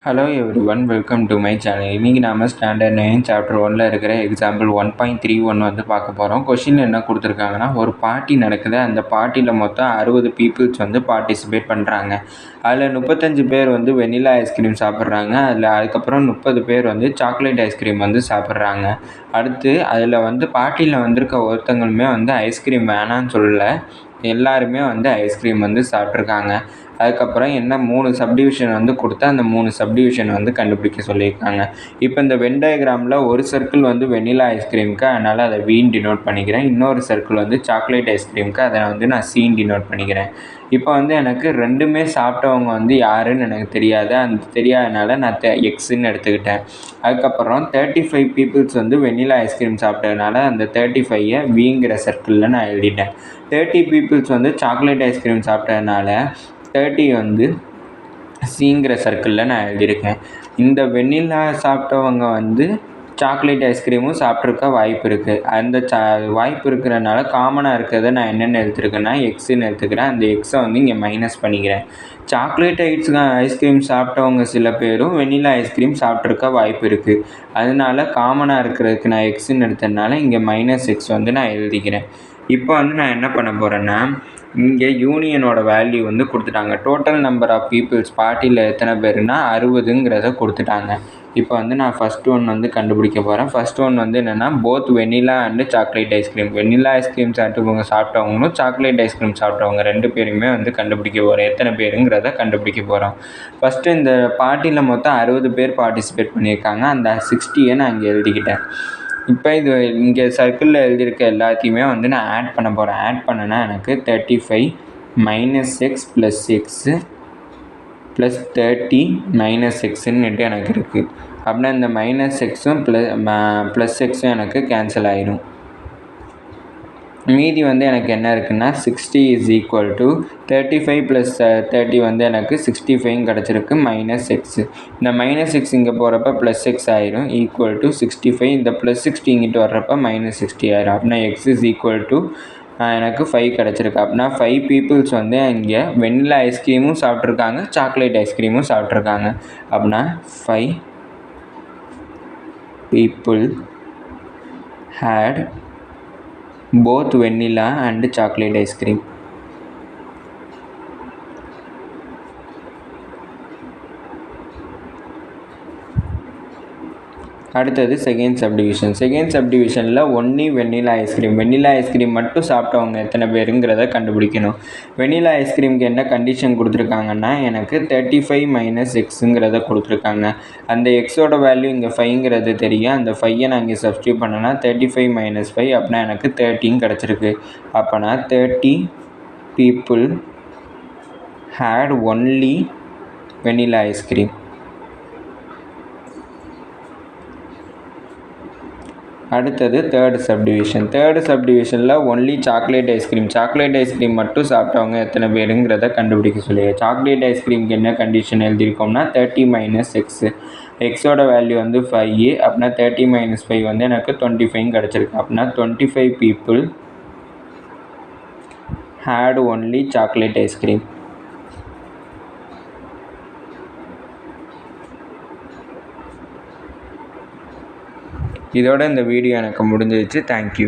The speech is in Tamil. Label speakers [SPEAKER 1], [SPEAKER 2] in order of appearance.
[SPEAKER 1] Hello everyone, welcome to my channel. இன்றைக்கி நாம் ஸ்டாண்டர்ட் 9 சாப்டர் 1 இருக்கிற எக்ஸாம்பிள் 1.31 வந்து பார்க்க போகிறோம். கொஷின் என்ன கொடுத்துருக்காங்கன்னா, ஒரு பார்ட்டி நடக்குது. அந்த பார்ட்டியில் மொத்தம் 60 பீப்புள்ஸ் வந்து பார்ட்டிசிபேட் பண்ணுறாங்க. அதில் 35 பேர் வந்து வெனிலா ஐஸ்கிரீம் சாப்பிட்றாங்க. அதுக்கப்புறம் 30 பேர் வந்து சாக்லேட் ஐஸ்கிரீம் வந்து சாப்பிட்றாங்க. அடுத்து அதில் வந்து பார்ட்டியில் வந்திருக்க ஒருத்தங்களுமே வந்து ஐஸ்கிரீம் வேணான்னு சொல்லலை, எல்லாருமே வந்து ஐஸ்கிரீம் வந்து சாப்பிட்ருக்காங்க. அதுக்கப்புறம் என்ன 3 சப்டிவிஷன் வந்து கொடுத்து அந்த 3 சப்டிவிஷன் வந்து கண்டுபிடிக்க சொல்லியிருக்காங்க. இப்போ இந்த வென் டயக்ராமில் ஒரு சர்க்கிள் வந்து வெனிலா ஐஸ்கிரீமுக்கு, அதனால் அதை வீன்னு டினோட் பண்ணிக்கிறேன். இன்னொரு சர்க்கிள் வந்து சாக்லேட் ஐஸ்கிரீமுக்கு, அதை வந்து நான் சீன் டினோட் பண்ணிக்கிறேன். இப்போ வந்து எனக்கு ரெண்டுமே சாப்பிட்டவங்க வந்து யாருன்னு எனக்கு தெரியாது. அந்த தெரியாதனால நான் எக்ஸுன்னு எடுத்துக்கிட்டேன். அதுக்கப்புறம் 35 பீப்புள்ஸ் வந்து வெனிலா ஐஸ்கிரீம் சாப்பிட்டதுனால அந்த 35ஐ விங்கிற சர்க்கிளில் நான் எழுதிட்டேன். 30 பீப்புள்ஸ் வந்து சாக்லேட் ஐஸ்கிரீம் சாப்பிட்டதுனால 30 வந்து சிங்கிற சர்க்கிளில் நான் எழுதியிருக்கேன். இந்த வெண்ணிலா சாப்பிட்டவங்க வந்து சாக்லேட் ஐஸ்கிரீமும் சாப்பிட்ருக்க வாய்ப்பு இருக்குது. அந்த வாய்ப்பு இருக்கிறனால காமனாக இருக்கிறத நான் என்னென்னு எடுத்துருக்கேன்னா எக்ஸுன்னு எடுத்துக்கிறேன். அந்த எக்ஸை வந்து இங்கே மைனஸ் பண்ணிக்கிறேன். சாக்லேட் ஐஸ்கிரீம் சாப்பிட்டவங்க சில பேரும் வெண்ணிலா ஐஸ்கிரீம் சாப்பிட்ருக்க வாய்ப்பு இருக்குது. அதனால காமனாக இருக்கிறதுக்கு நான் எக்ஸுன்னு எடுத்ததுனால இங்கே -x வந்து நான் எழுதிக்கிறேன். இப்போ வந்து நான் என்ன பண்ண போகிறேன்னா, இங்கே யூனியனோட வேல்யூ வந்து கொடுத்துட்டாங்க. டோட்டல் நம்பர் ஆஃப் பீப்புள்ஸ் பார்ட்டியில் எத்தனை பேருனா 60ங்கிறத கொடுத்துட்டாங்க. இப்போ வந்து நான் ஃபஸ்ட் ஒன் வந்து கண்டுபிடிக்க போகிறேன். ஃபஸ்ட் ஒன் வந்து என்னென்னா both vanilla and chocolate ice cream. Vanilla ice cream சாப்பிட்டவங்களும் சாக்லேட் ஐஸ்கிரீம் சாப்பிட்டவங்க 2 பேருமே வந்து கண்டுபிடிக்க போகிறோம். எத்தனை பேருங்கிறத கண்டுபிடிக்க போகிறோம். ஃபஸ்ட்டு இந்த பார்ட்டியில் மொத்தம் 60 பேர் பார்ட்டிசிபேட் பண்ணியிருக்காங்க. அந்த 60ஐ நான் இங்கே எழுதிக்கிட்டேன். இப்போ இது இங்கே சர்க்கிளில் எழுதியிருக்க எல்லாத்தையுமே வந்து நான் ஆட் பண்ண போகிறேன். ஆட் பண்ணனா எனக்கு 35 -x + x + 30 -xன்னுட்டு எனக்கு இருக்குது. அப்படின்னா இந்த -xம் +xம் எனக்கு கேன்சல் ஆகிடும். மீதி வந்து எனக்கு என்ன இருக்குன்னா 60 = 35 + 30 வந்து எனக்கு 65 கிடச்சிருக்கு -x. இந்த -x இங்கே போகிறப்ப +x ஆயிரும் = 65. இந்த +60 இங்கிட்டு வர்றப்ப -60 ஆயிரும். அப்படின்னா x எனக்கு 5 கிடச்சிருக்கு. அப்படின்னா 5 பீப்புள்ஸ் வந்து இங்கே வெனிலா ஐஸ்கிரீமும் சாப்பிட்ருக்காங்க, சாக்லேட் ஐஸ்கிரீமும் சாப்பிட்ருக்காங்க. அப்படின்னா 5 people had both vanilla and chocolate ice cream. அடுத்தது செகண்ட் சப்டிவிஷனில் ஒன்லி வெண்ணிலா ஐஸ்கிரீம் மட்டும் சாப்பிட்டவங்க எத்தனை பேருங்கிறத கண்டுபிடிக்கணும். வெண்ணிலா ஐஸ்கிரீமுக்கு என்ன கண்டிஷன் கொடுத்துருக்காங்கன்னா, எனக்கு 35 - xங்கிறத கொடுத்துருக்காங்க. அந்த எக்ஸோட வேல்யூ இங்கே 5ங்கிறது தெரியும். அந்த 5ஐ நான் இங்கே சப்ஸ்டியூட் பண்ணேன்னா 35 - 5 அப்படின்னா எனக்கு 13 கிடச்சிருக்கு. அப்போனா 30 people had only vanilla ice cream. அடுத்தது தேர்டு சப்டிவிஷனில் ஒன்லி சாக்லேட் ஐஸ்கிரீம் மட்டும் சாப்பிட்டவங்க எத்தனை பேருங்கிறத கண்டுபிடிக்க சொல்லிடுங்க. சாக்லேட் ஐஸ்கிரீமுக்கு என்ன கண்டிஷன் எழுதியிருக்கோம்னா 30 - x. எக்ஸோட வேல்யூ வந்து 5. அப்படின்னா 30 - 5 வந்து எனக்கு 25 கிடச்சிருக்கு. அப்படின்னா 25 people had only chocolate ice cream. இதோட இந்த வீடியோ எனக்கு முடிஞ்சிருச்சு. தேங்க்யூ.